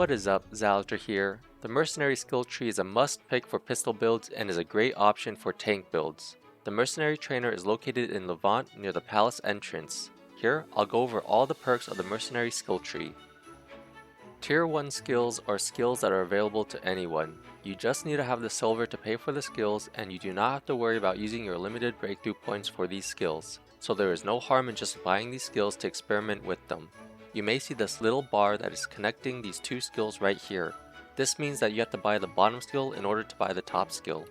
What is up, Xaliter here. The Mercenary skill tree is a must pick for pistol builds and is a great option for tank builds. The Mercenary trainer is located in Levant near the palace entrance. Here, I'll go over all the perks of the Mercenary skill tree. Tier 1 skills are skills that are available to anyone. You just need to have the silver to pay for the skills, and you do not have to worry about using your limited breakthrough points for these skills, so there is no harm in just buying these skills to experiment with them. You may see this little bar that is connecting these two skills right here. This means that you have to buy the bottom skill in order to buy the top skill.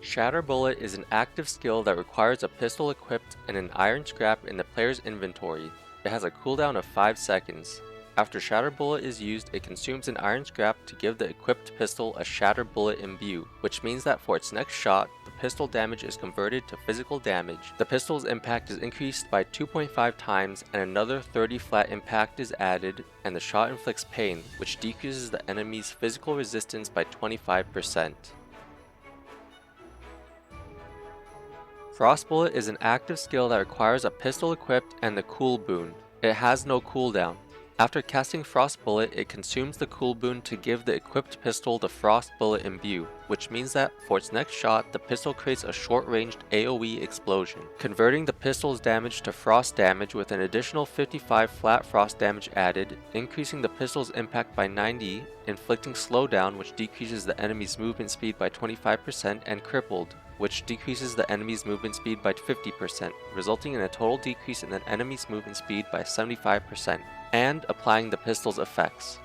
Shatter Bullet is an active skill that requires a pistol equipped and an iron scrap in the player's inventory. It has a cooldown of 5 seconds. After Shatter Bullet is used, it consumes an iron scrap to give the equipped pistol a Shatter Bullet imbue, which means that for its next shot, the pistol damage is converted to physical damage. The pistol's impact is increased by 2.5 times and another 30 flat impact is added, and the shot inflicts pain, which decreases the enemy's physical resistance by 25%. Frost Bullet is an active skill that requires a pistol equipped and the cool boon. It has no cooldown. After casting Frost Bullet, it consumes the cool boon to give the equipped pistol the Frost Bullet imbue, which means that for its next shot, the pistol creates a short-ranged AoE explosion, converting the pistol's damage to frost damage with an additional 55 flat frost damage added, increasing the pistol's impact by 90, inflicting slowdown, which decreases the enemy's movement speed by 25%, and crippled, which decreases the enemy's movement speed by 50%, resulting in a total decrease in the enemy's movement speed by 75%, and applying the pistol's effects.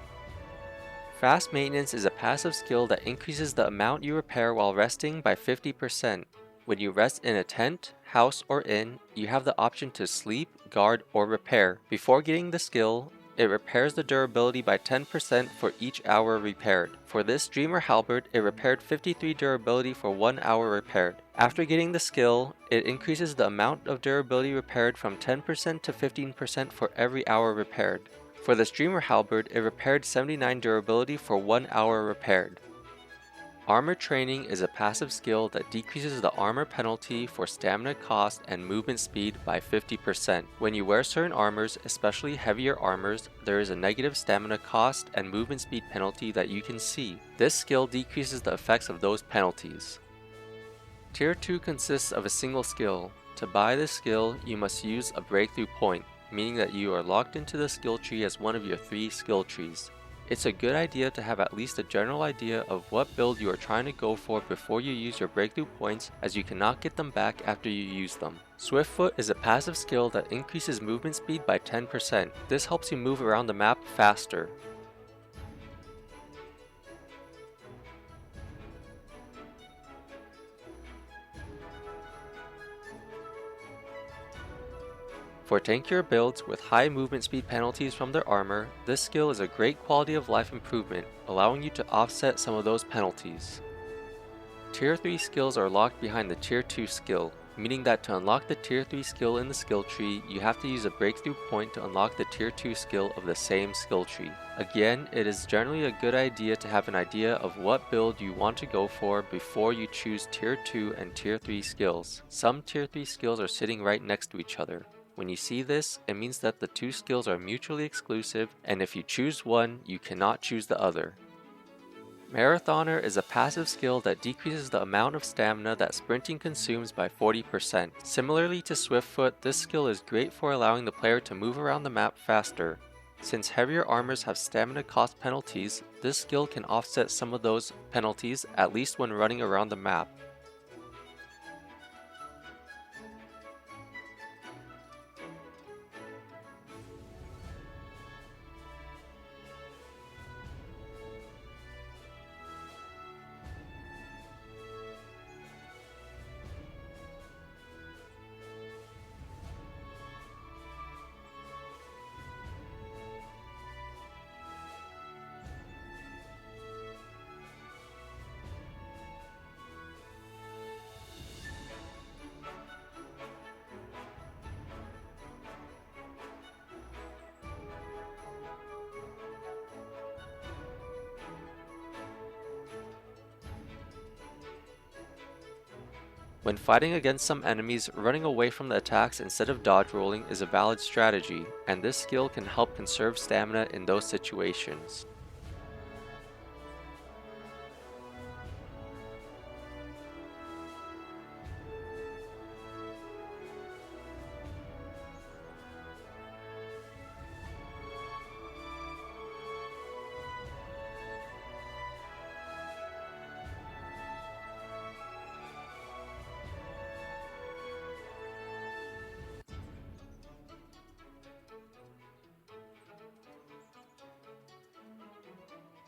Fast Maintenance is a passive skill that increases the amount you repair while resting by 50%. When you rest in a tent, house, or inn, you have the option to sleep, guard, or repair. Before getting the skill, it repairs the durability by 10% for each hour repaired. For this Dreamer Halberd, it repaired 53 durability for 1 hour repaired. After getting the skill, it increases the amount of durability repaired from 10% to 15% for every hour repaired. For this Dreamer Halberd, it repaired 79 durability for 1 hour repaired. Armor Training is a passive skill that decreases the armor penalty for stamina cost and movement speed by 50%. When you wear certain armors, especially heavier armors, there is a negative stamina cost and movement speed penalty that you can see. This skill decreases the effects of those penalties. Tier 2 consists of a single skill. To buy this skill, you must use a breakthrough point, meaning that you are locked into the skill tree as one of your 3 skill trees. It's a good idea to have at least a general idea of what build you are trying to go for before you use your breakthrough points, as you cannot get them back after you use them. Swiftfoot is a passive skill that increases movement speed by 10%. This helps you move around the map faster. For tankier builds with high movement speed penalties from their armor, this skill is a great quality of life improvement, allowing you to offset some of those penalties. Tier 3 skills are locked behind the Tier 2 skill, meaning that to unlock the Tier 3 skill in the skill tree, you have to use a breakthrough point to unlock the Tier 2 skill of the same skill tree. Again, it is generally a good idea to have an idea of what build you want to go for before you choose Tier 2 and Tier 3 skills. Some Tier 3 skills are sitting right next to each other. When you see this, it means that the two skills are mutually exclusive, and if you choose one, you cannot choose the other. Marathoner is a passive skill that decreases the amount of stamina that sprinting consumes by 40%. Similarly to Swiftfoot, this skill is great for allowing the player to move around the map faster. Since heavier armors have stamina cost penalties, this skill can offset some of those penalties, at least when running around the map. When fighting against some enemies, running away from the attacks instead of dodge rolling is a valid strategy, and this skill can help conserve stamina in those situations.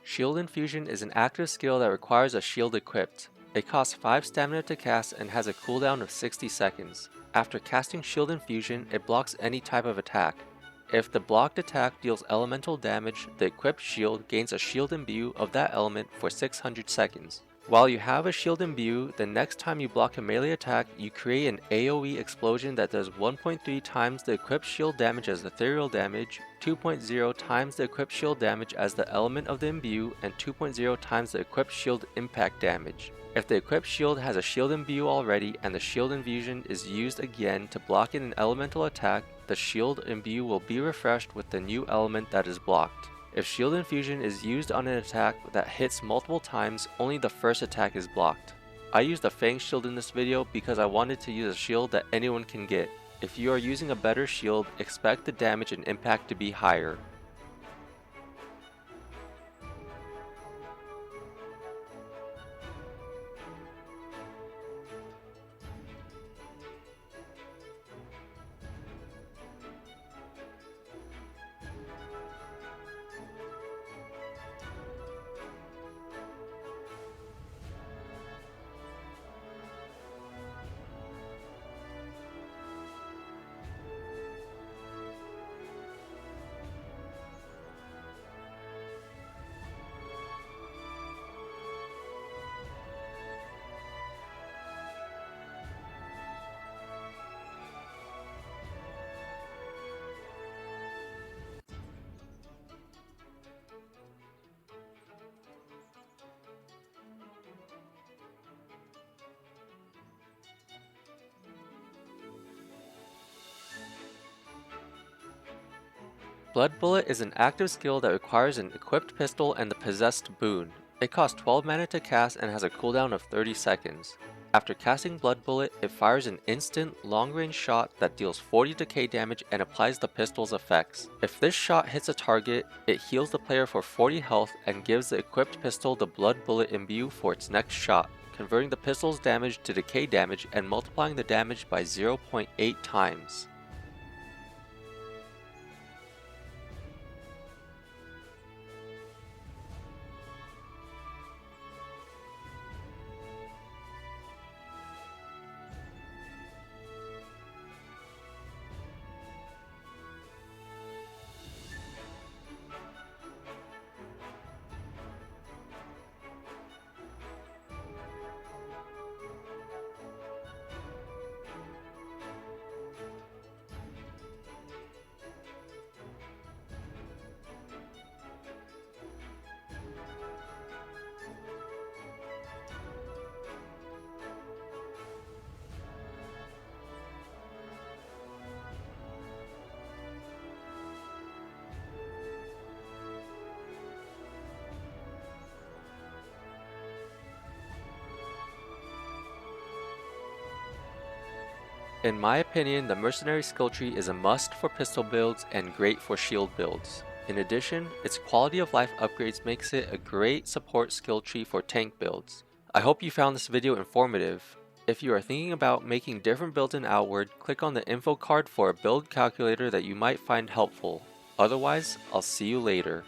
Shield Infusion is an active skill that requires a shield equipped. It costs 5 stamina to cast and has a cooldown of 60 seconds. After casting Shield Infusion, it blocks any type of attack. If the blocked attack deals elemental damage, the equipped shield gains a shield imbue of that element for 600 seconds. While you have a shield imbue, the next time you block a melee attack, you create an AoE explosion that does 1.3 times the equipped shield damage as ethereal damage, 2.0 times the equipped shield damage as the element of the imbue, and 2.0 times the equipped shield impact damage. If the equipped shield has a shield imbue already and the shield infusion is used again to block an elemental attack, the shield imbue will be refreshed with the new element that is blocked. If shield infusion is used on an attack that hits multiple times, only the first attack is blocked. I used a Fang shield in this video because I wanted to use a shield that anyone can get. If you are using a better shield, expect the damage and impact to be higher. Blood Bullet is an active skill that requires an equipped pistol and the possessed boon. It costs 12 mana to cast and has a cooldown of 30 seconds. After casting Blood Bullet, it fires an instant, long-range shot that deals 40 decay damage and applies the pistol's effects. If this shot hits a target, it heals the player for 40 health and gives the equipped pistol the Blood Bullet imbue for its next shot, converting the pistol's damage to decay damage and multiplying the damage by 0.8 times. In my opinion, the Mercenary skill tree is a must for pistol builds and great for shield builds. In addition, its quality of life upgrades makes it a great support skill tree for tank builds. I hope you found this video informative. If you are thinking about making different builds in Outward, click on the info card for a build calculator that you might find helpful. Otherwise, I'll see you later.